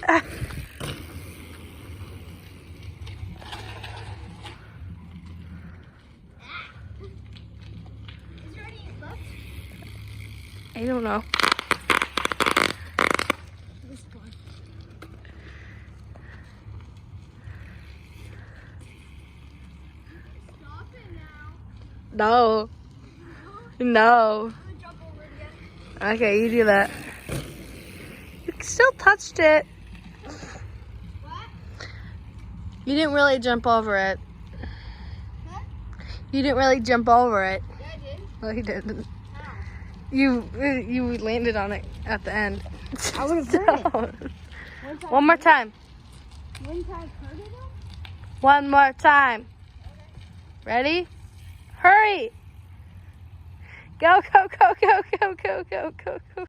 I don't know. No. No. Okay, you do that. You still touched it. What? You didn't really jump over it. Huh? You didn't really jump over it. Yeah, I did. No, you didn't. How? You landed on it at the end. I would have heard it. One more time. Wouldn't I have heard it though? One more time. Ready? Hurry! Go, go, go, go, go, go, go, go, go.